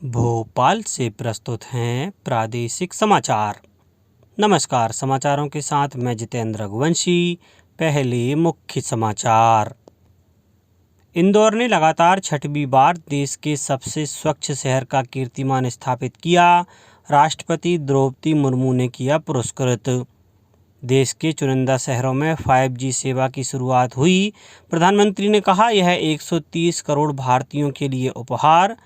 भोपाल से प्रस्तुत हैं प्रादेशिक समाचार। नमस्कार, समाचारों के साथ मैं जितेंद्र रघुवंशी। पहले मुख्य समाचार। इंदौर ने लगातार छठवीं बार देश के सबसे स्वच्छ शहर का कीर्तिमान स्थापित किया। राष्ट्रपति द्रौपदी मुर्मू ने किया पुरस्कृत। देश के चुनिंदा शहरों में 5G सेवा की शुरुआत हुई। प्रधानमंत्री ने कहा, यह 130 करोड़ भारतीयों के लिए उपहार।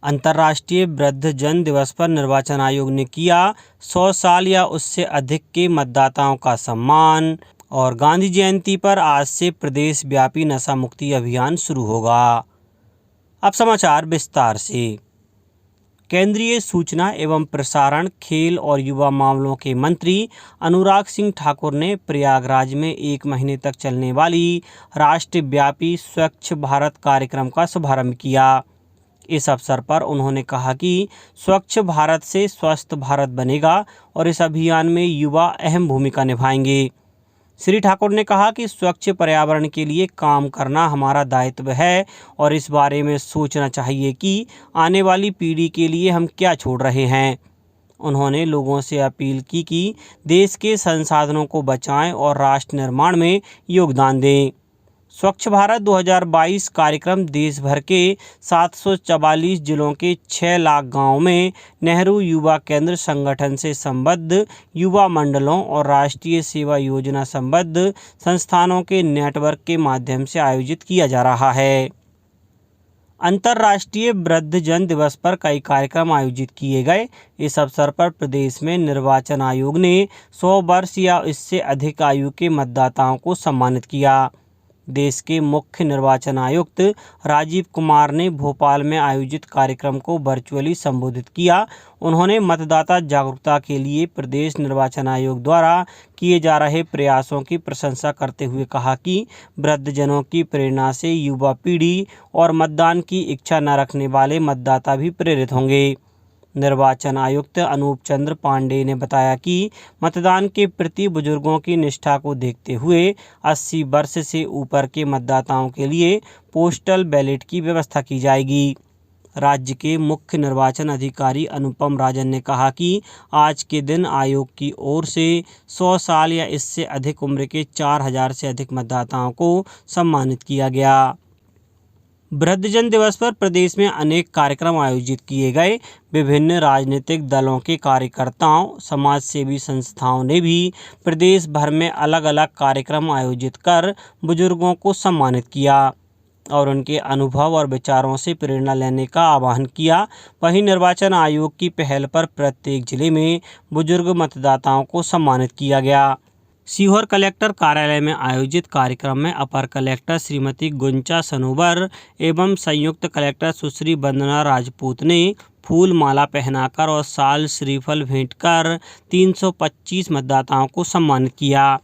अंतर्राष्ट्रीय वृद्धजन दिवस पर निर्वाचन आयोग ने किया 100 साल या उससे अधिक के मतदाताओं का सम्मान। और गांधी जयंती पर आज से प्रदेश व्यापी नशा मुक्ति अभियान शुरू होगा। अब समाचार विस्तार से। केंद्रीय सूचना एवं प्रसारण, खेल और युवा मामलों के मंत्री अनुराग सिंह ठाकुर ने प्रयागराज में 1 महीने तक चलने वाली राष्ट्रव्यापी स्वच्छ भारत कार्यक्रम का शुभारंभ किया। इस अवसर पर उन्होंने कहा कि स्वच्छ भारत से स्वस्थ भारत बनेगा और इस अभियान में युवा अहम भूमिका निभाएंगे। श्री ठाकुर ने कहा कि स्वच्छ पर्यावरण के लिए काम करना हमारा दायित्व है और इस बारे में सोचना चाहिए कि आने वाली पीढ़ी के लिए हम क्या छोड़ रहे हैं। उन्होंने लोगों से अपील की कि देश के संसाधनों को बचाएं और राष्ट्र निर्माण में योगदान दें। स्वच्छ भारत 2022 कार्यक्रम देश भर के 744 जिलों के 6 लाख गाँव में नेहरू युवा केंद्र संगठन से संबद्ध युवा मंडलों और राष्ट्रीय सेवा योजना संबद्ध संस्थानों के नेटवर्क के माध्यम से आयोजित किया जा रहा है। अंतर्राष्ट्रीय वृद्धजन दिवस पर कई कार्यक्रम आयोजित किए गए। इस अवसर पर प्रदेश में निर्वाचन आयोग ने 100 वर्ष या इससे अधिक आयु के मतदाताओं को सम्मानित किया। देश के मुख्य निर्वाचन आयुक्त राजीव कुमार ने भोपाल में आयोजित कार्यक्रम को वर्चुअली संबोधित किया। उन्होंने मतदाता जागरूकता के लिए प्रदेश निर्वाचन आयोग द्वारा किए जा रहे प्रयासों की प्रशंसा करते हुए कहा कि वृद्धजनों की प्रेरणा से युवा पीढ़ी और मतदान की इच्छा न रखने वाले मतदाता भी प्रेरित होंगे। निर्वाचन आयुक्त अनूप चंद्र पांडेय ने बताया कि मतदान के प्रति बुजुर्गों की निष्ठा को देखते हुए 80 वर्ष से ऊपर के मतदाताओं के लिए पोस्टल बैलेट की व्यवस्था की जाएगी। राज्य के मुख्य निर्वाचन अधिकारी अनुपम राजन ने कहा कि आज के दिन आयोग की ओर से 100 साल या इससे अधिक उम्र के 4000 से अधिक मतदाताओं को सम्मानित किया गया। वृद्धजन दिवस पर प्रदेश में अनेक कार्यक्रम आयोजित किए गए। विभिन्न राजनीतिक दलों के कार्यकर्ताओं, समाज सेवी संस्थाओं ने भी प्रदेश भर में अलग अलग कार्यक्रम आयोजित कर बुजुर्गों को सम्मानित किया और उनके अनुभव और विचारों से प्रेरणा लेने का आह्वान किया। वहीं निर्वाचन आयोग की पहल पर प्रत्येक जिले में बुजुर्ग मतदाताओं को सम्मानित किया गया। सीहोर कलेक्टर कार्यालय में आयोजित कार्यक्रम में अपर कलेक्टर श्रीमती गुंचा सनोवर एवं संयुक्त कलेक्टर सुश्री वंदना राजपूत ने फूल माला पहनाकर और साल श्रीफल भेंट कर 325 मतदाताओं को सम्मानित किया।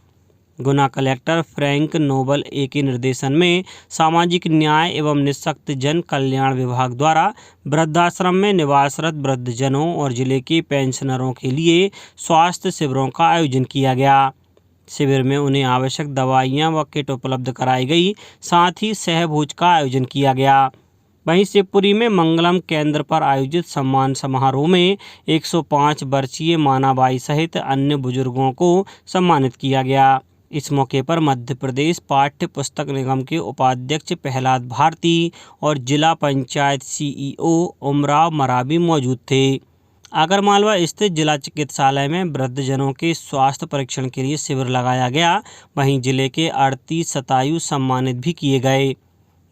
गुना कलेक्टर फ्रैंक नोबल ए के निर्देशन में सामाजिक न्याय एवं निःशक्त जन कल्याण विभाग द्वारा वृद्धाश्रम में निवासरत वृद्धजनों और जिले के पेंशनरों के लिए स्वास्थ्य शिविरों का आयोजन किया गया। शिविर में उन्हें आवश्यक दवाइयां व किट उपलब्ध कराई गई। साथ ही सहभोज का आयोजन किया गया। वहीं शिवपुरी में मंगलम केंद्र पर आयोजित सम्मान समारोह में 105 वर्षीय मानाबाई सहित अन्य बुजुर्गों को सम्मानित किया गया। इस मौके पर मध्य प्रदेश पाठ्य पुस्तक निगम के उपाध्यक्ष प्रहलाद भारती और जिला पंचायत CEO उमराव मरावी मौजूद थे। आगरमालवा स्थित जिला चिकित्सालय में वृद्धजनों के स्वास्थ्य परीक्षण के लिए शिविर लगाया गया। वहीं जिले के 38 शतायु सम्मानित भी किए गए।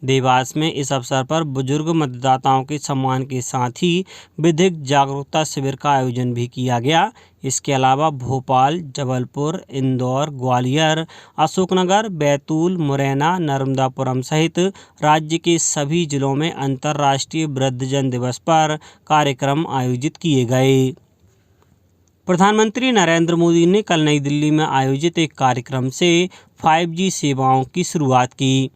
देवास में इस अवसर पर बुजुर्ग मतदाताओं के सम्मान के साथ ही विधिक जागरूकता शिविर का आयोजन भी किया गया। इसके अलावा भोपाल, जबलपुर, इंदौर, ग्वालियर, अशोकनगर, बैतूल, मुरैना, नर्मदापुरम सहित राज्य के सभी जिलों में अंतर्राष्ट्रीय वृद्धजन दिवस पर कार्यक्रम आयोजित किए गए। प्रधानमंत्री नरेंद्र मोदी ने कल नई दिल्ली में आयोजित एक कार्यक्रम से 5G सेवाओं की शुरुआत की।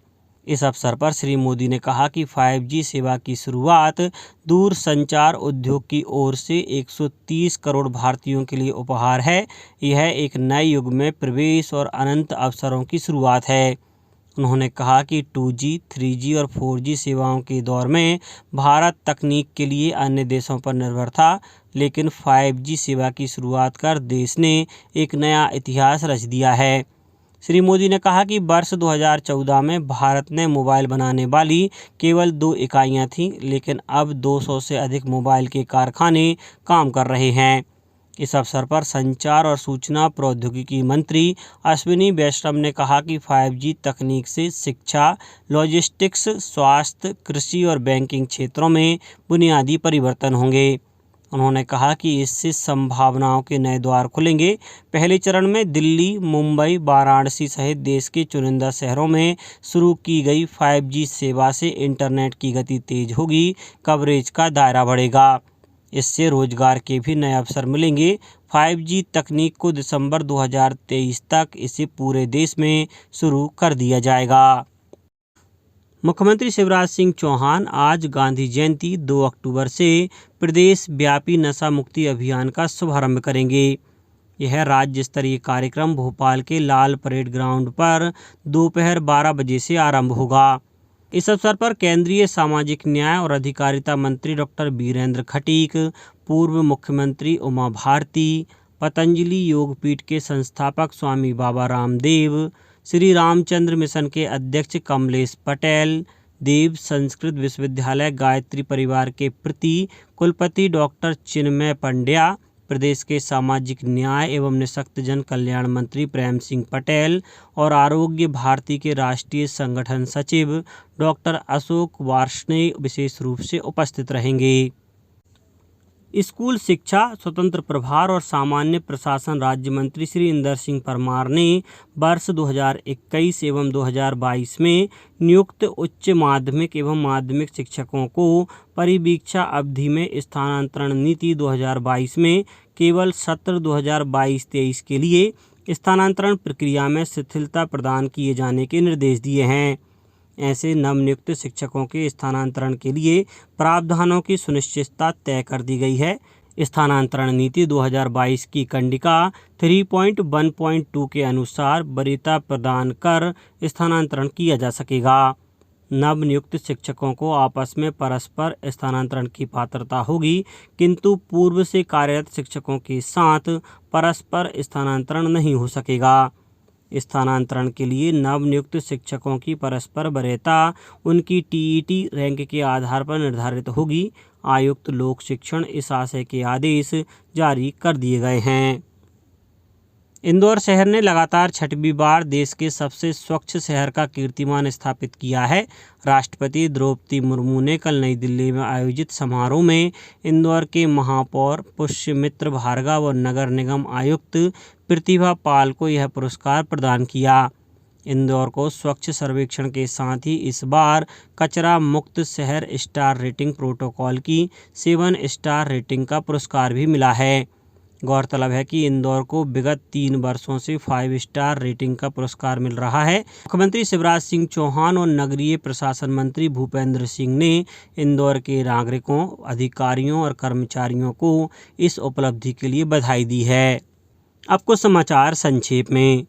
इस अवसर पर श्री मोदी ने कहा कि 5G सेवा की शुरुआत दूरसंचार उद्योग की ओर से 130 करोड़ भारतीयों के लिए उपहार है। यह एक नए युग में प्रवेश और अनंत अवसरों की शुरुआत है। उन्होंने कहा कि 2G, 3G और 4G सेवाओं के दौर में भारत तकनीक के लिए अन्य देशों पर निर्भर था, लेकिन 5G सेवा की शुरुआत कर देश ने एक नया इतिहास रच दिया है। श्री मोदी ने कहा कि वर्ष 2014 में भारत ने मोबाइल बनाने वाली केवल 2 इकाइयां थीं, लेकिन अब 200 से अधिक मोबाइल के कारखाने काम कर रहे हैं। इस अवसर पर संचार और सूचना प्रौद्योगिकी मंत्री अश्विनी वैष्णव ने कहा कि 5G तकनीक से शिक्षा, लॉजिस्टिक्स, स्वास्थ्य, कृषि और बैंकिंग क्षेत्रों में बुनियादी परिवर्तन होंगे। उन्होंने कहा कि इससे संभावनाओं के नए द्वार खुलेंगे। पहले चरण में दिल्ली, मुंबई, वाराणसी सहित देश के चुनिंदा शहरों में शुरू की गई 5G सेवा से इंटरनेट की गति तेज होगी, कवरेज का दायरा बढ़ेगा। इससे रोजगार के भी नए अवसर मिलेंगे। 5G तकनीक को दिसंबर 2023 तक इसे पूरे देश में शुरू कर दिया जाएगा। मुख्यमंत्री शिवराज सिंह चौहान आज गांधी जयंती 2 अक्टूबर से प्रदेश व्यापी नशा मुक्ति अभियान का शुभारंभ करेंगे। यह राज्य स्तरीय कार्यक्रम भोपाल के लाल परेड ग्राउंड पर दोपहर 12 बजे से आरंभ होगा। इस अवसर पर केंद्रीय सामाजिक न्याय और अधिकारिता मंत्री डॉक्टर वीरेंद्र खटीक, पूर्व मुख्यमंत्री उमा भारती, पतंजलि योगपीठ के संस्थापक स्वामी बाबा रामदेव, श्री रामचंद्र मिशन के अध्यक्ष कमलेश पटेल, देव संस्कृत विश्वविद्यालय गायत्री परिवार के प्रति कुलपति डॉक्टर चिन्मय पंड्या, प्रदेश के सामाजिक न्याय एवं निःशक्तजन कल्याण मंत्री प्रेम सिंह पटेल और आरोग्य भारती के राष्ट्रीय संगठन सचिव डॉक्टर अशोक वार्ष्णेय विशेष रूप से उपस्थित रहेंगे। स्कूल शिक्षा, स्वतंत्र प्रभार और सामान्य प्रशासन राज्य मंत्री श्री इंदर सिंह परमार ने वर्ष 2021 एवं 2022 में नियुक्त उच्च माध्यमिक एवं माध्यमिक शिक्षकों को परिवीक्षा अवधि में स्थानांतरण नीति 2022 में केवल सत्र 2022-23 के लिए स्थानांतरण प्रक्रिया में शिथिलता प्रदान किए जाने के निर्देश दिए हैं। ऐसे नवनियुक्त शिक्षकों के स्थानांतरण के लिए प्रावधानों की सुनिश्चितता तय कर दी गई है। स्थानांतरण नीति 2022 की कंडिका 3.1.2 के अनुसार वरीयता प्रदान कर स्थानांतरण किया जा सकेगा। नवनियुक्त शिक्षकों को आपस में परस्पर स्थानांतरण की पात्रता होगी, किंतु पूर्व से कार्यरत शिक्षकों के साथ परस्पर स्थानांतरण नहीं हो सकेगा। स्थानांतरण के लिए नवनियुक्त शिक्षकों की परस्पर वरीयता उनकी टीईटी रैंक के आधार पर निर्धारित होगी। आयुक्त लोक शिक्षण इस आशय के आदेश जारी कर दिए गए हैं। इंदौर शहर ने लगातार 6वीं बार देश के सबसे स्वच्छ शहर का कीर्तिमान स्थापित किया है। राष्ट्रपति द्रौपदी मुर्मू ने कल नई दिल्ली में आयोजित समारोह में इंदौर के महापौर पुष्यमित्र भार्गव और नगर निगम आयुक्त प्रतिभा पाल को यह पुरस्कार प्रदान किया। इंदौर को स्वच्छ सर्वेक्षण के साथ ही इस बार कचरा मुक्त शहर स्टार रेटिंग प्रोटोकॉल की 7 स्टार रेटिंग का पुरस्कार भी मिला है। गौरतलब है कि इंदौर को विगत 3 वर्षों से 5 स्टार रेटिंग का पुरस्कार मिल रहा है। मुख्यमंत्री शिवराज सिंह चौहान और नगरीय प्रशासन मंत्री भूपेंद्र सिंह ने इंदौर के नागरिकों, अधिकारियों और कर्मचारियों को इस उपलब्धि के लिए बधाई दी है। अब कुछ समाचार संक्षेप में।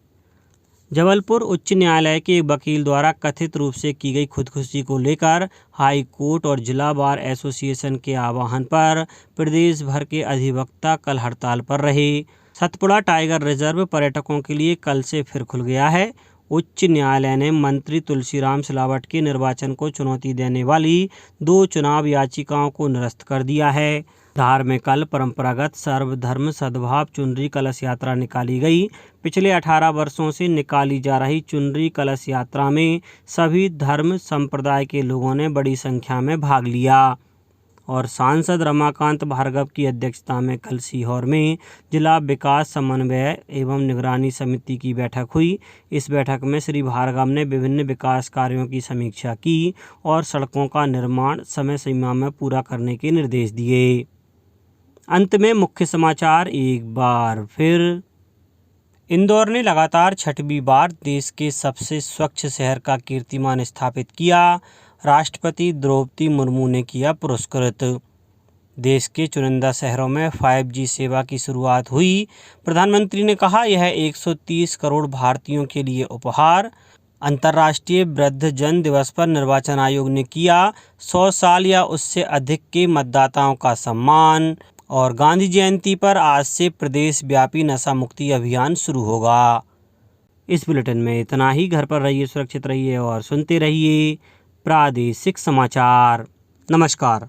जबलपुर उच्च न्यायालय के एक वकील द्वारा कथित रूप से की गई खुदकुशी को लेकर हाई कोर्ट और जिला बार एसोसिएशन के आह्वान पर प्रदेश भर के अधिवक्ता कल हड़ताल पर रहे। सतपुड़ा टाइगर रिजर्व पर्यटकों के लिए कल से फिर खुल गया है। उच्च न्यायालय ने मंत्री तुलसीराम सिलावट के निर्वाचन को चुनौती देने वाली 2 चुनाव याचिकाओं को निरस्त कर दिया है। धार में कल परंपरागत सर्वधर्म सद्भाव चुनरी कलश यात्रा निकाली गई। पिछले 18 वर्षों से निकाली जा रही चुनरी कलश यात्रा में सभी धर्म संप्रदाय के लोगों ने बड़ी संख्या में भाग लिया। और सांसद रमाकांत भार्गव की अध्यक्षता में कल सीहोर में जिला विकास समन्वय एवं निगरानी समिति की बैठक हुई। इस बैठक में श्री भार्गव ने विभिन्न विकास कार्यों की समीक्षा की और सड़कों का निर्माण समय सीमा में पूरा करने के निर्देश दिए। अंत में मुख्य समाचार एक बार फिर। इंदौर ने लगातार 6वीं बार देश के सबसे स्वच्छ शहर का कीर्तिमान स्थापित किया। राष्ट्रपति द्रौपदी मुर्मू ने किया पुरस्कृत। देश के चुनिंदा शहरों में 5G सेवा की शुरुआत हुई। प्रधानमंत्री ने कहा यह 130 करोड़ भारतीयों के लिए उपहार। अंतर्राष्ट्रीय वृद्धजन दिवस पर निर्वाचन आयोग ने किया 100 साल या उससे अधिक के मतदाताओं का सम्मान। और गांधी जयंती पर आज से प्रदेश व्यापी नशा मुक्ति अभियान शुरू होगा। इस बुलेटिन में इतना ही। घर पर रहिए, सुरक्षित रहिए और सुनते रहिए प्रादेशिक समाचार। नमस्कार।